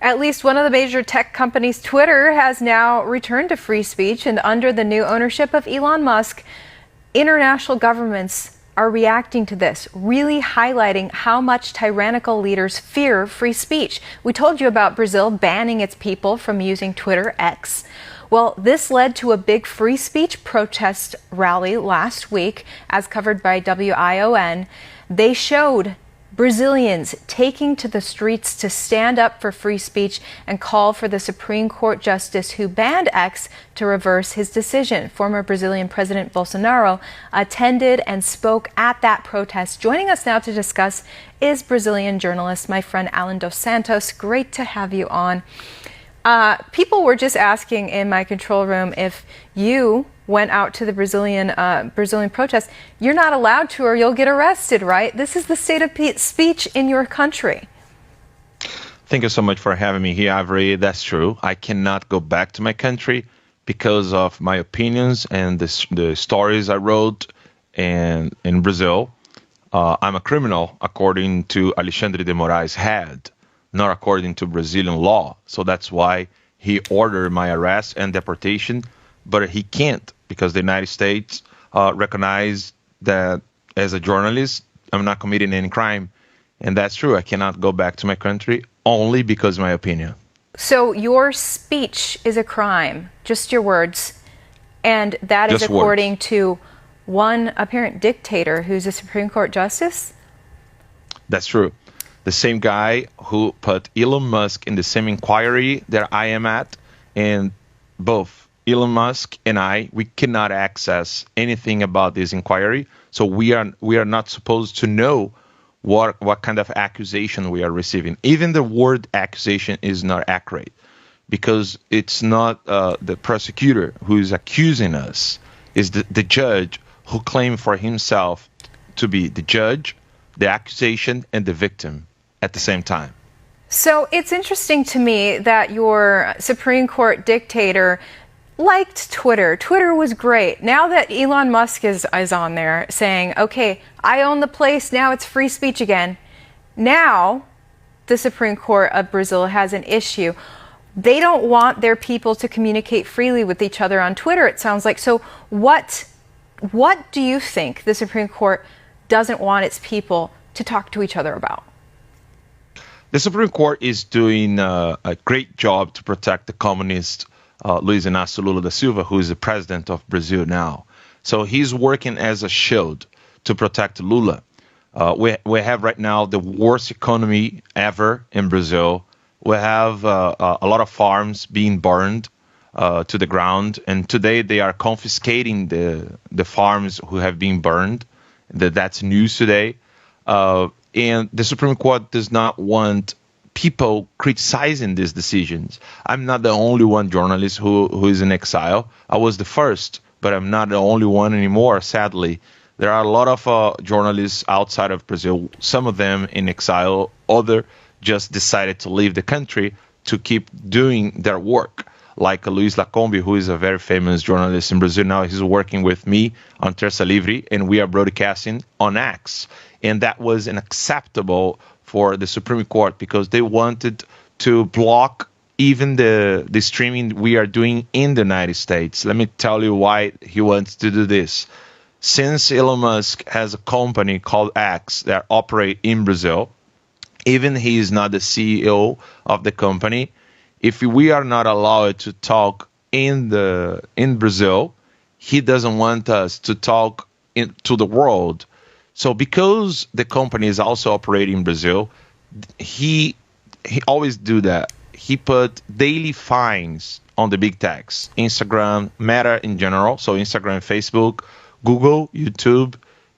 At least one of the major tech companies, Twitter, has now returned to free speech, and under the new ownership of Elon Musk, international governments are reacting to this, really highlighting how much tyrannical leaders fear free speech. We told you about Brazil banning its people from using Twitter X. Well, this led to a big free speech protest rally last week, as covered by WION. They showed Brazilians taking to the streets to stand up for free speech and call for the Supreme Court justice who banned X to reverse his decision. Former Brazilian President Bolsonaro attended and spoke at that protest. Joining us now to discuss is Brazilian journalist, my friend Alan dos Santos. Great to have you on. People were just asking in my control room if you went out to the Brazilian protest. You're not allowed to, or you'll get arrested, right? This is the state of speech in your country. Thank you so much for having me here, Avery. That's true. I cannot go back to my country because of my opinions and the stories I wrote in Brazil. I'm a criminal, according to Alexandre de Moraes' head, not according to Brazilian law. So that's why he ordered my arrest and deportation, but he can't because the United States recognized that as a journalist, I'm not committing any crime. And that's true. I cannot go back to my country only because of my opinion. So your speech is a crime, just your words. And that is according to one apparent dictator who's a Supreme Court justice? That's true. The same guy who put Elon Musk in the same inquiry that I am at, and both Elon Musk and we cannot access anything about this inquiry. So we are not supposed to know what kind of accusation we are receiving. Even the word accusation is not accurate because it's not the prosecutor who is accusing us. It's the judge who claimed for himself to be the judge, the accusation, and the victim at the same time. So it's interesting to me that your Supreme Court dictator liked Twitter. Twitter was great. Now that Elon Musk is on there saying, okay, I own the place, now it's free speech again. Now the Supreme Court of Brazil has an issue. They don't want their people to communicate freely with each other on Twitter, it sounds like. So what do you think the Supreme Court doesn't want its people to talk to each other about? The Supreme Court is doing a great job to protect the communist Luiz Inácio Lula da Silva, who is the president of Brazil now. So he's working as a shield to protect Lula. We have right now the worst economy ever in Brazil. We have a lot of farms being burned to the ground, and today they are confiscating the farms who have been burned. That's news today. And the Supreme Court does not want people criticizing these decisions. I'm not the only one journalist who is in exile. I was the first, but I'm not the only one anymore, sadly. There are a lot of journalists outside of Brazil, some of them in exile, others just decided to leave the country to keep doing their work. Like Luiz Lacombe, who is a very famous journalist in Brazil now, he's working with me on Terça Livre, and we are broadcasting on X. And that was unacceptable for the Supreme Court because they wanted to block even the streaming we are doing in the United States. Let me tell you why he wants to do this. Since Elon Musk has a company called X that operates in Brazil, even he is not the CEO of the company, if we are not allowed to talk in Brazil, he doesn't want us to talk to the world. So because the company is also operating in Brazil, he always do that. He put daily fines on the big techs, Instagram, Meta in general, so Instagram, Facebook, Google, YouTube,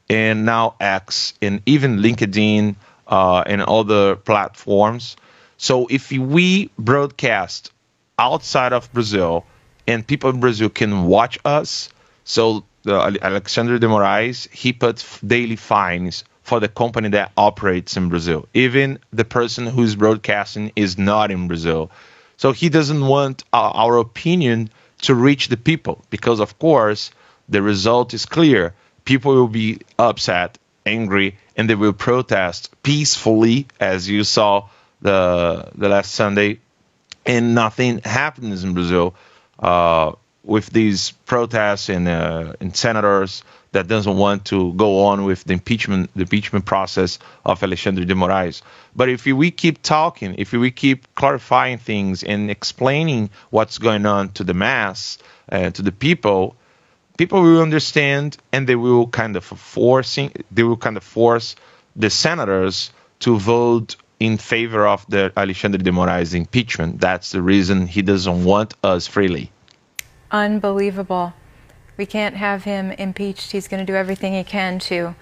and now X, and even LinkedIn and other platforms. So if we broadcast outside of Brazil and people in Brazil can watch us, so Alexandre de Moraes, he puts daily fines for the company that operates in Brazil. Even the person who's broadcasting is not in Brazil. So he doesn't want our opinion to reach the people because, of course, the result is clear. People will be upset, angry, and they will protest peacefully, as you saw the last Sunday and nothing happens in Brazil with these protests and senators that doesn't want to go on with the impeachment process of Alexandre de Moraes. But if we keep talking, if we keep clarifying things and explaining what's going on to the mass, to the people will understand, and they will kind of force the senators to vote in favor of the Alexandre de Moraes impeachment. That's the reason he doesn't want us freely. Unbelievable. We can't have him impeached. He's going to do everything he can to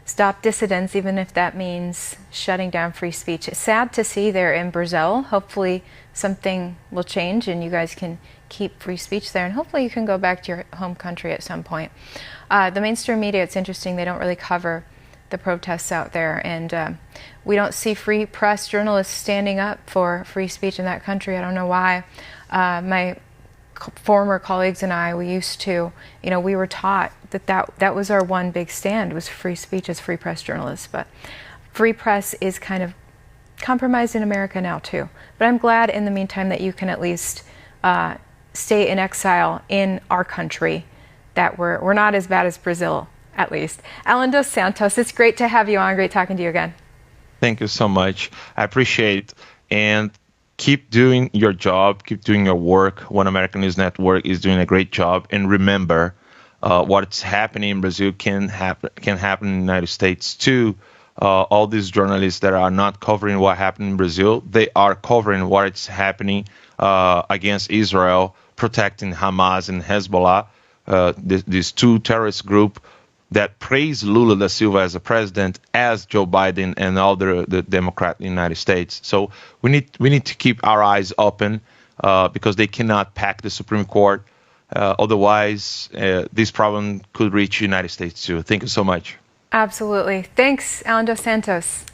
stop dissidents, even if that means shutting down free speech. It's sad to see there in Brazil. Hopefully something will change and you guys can keep free speech there, and hopefully you can go back to your home country at some point. The mainstream media, it's interesting, they don't really cover the protests out there, and we don't see free press journalists standing up for free speech in that country. I don't know why. My former colleagues and I, we used to, we were taught that was our one big stand, was free speech as free press journalists. But free press is kind of compromised in America now too. But I'm glad in the meantime that you can at least stay in exile in our country, that we're not as bad as Brazil, at least. Alan dos Santos, it's great to have you on. Great talking to you again. Thank you so much. I appreciate, and keep doing your job, keep doing your work. One American News Network is doing a great job. And remember, what's happening in Brazil can happen in the United States too. All these journalists that are not covering what happened in Brazil, they are covering what's happening against Israel, protecting Hamas and Hezbollah, these two terrorist groups that praise Lula da Silva as a president, as Joe Biden and all the Democrats in the United States. So we need to keep our eyes open because they cannot pack the Supreme Court. Otherwise, this problem could reach the United States too. Thank you so much. Absolutely. Thanks, Alan dos Santos.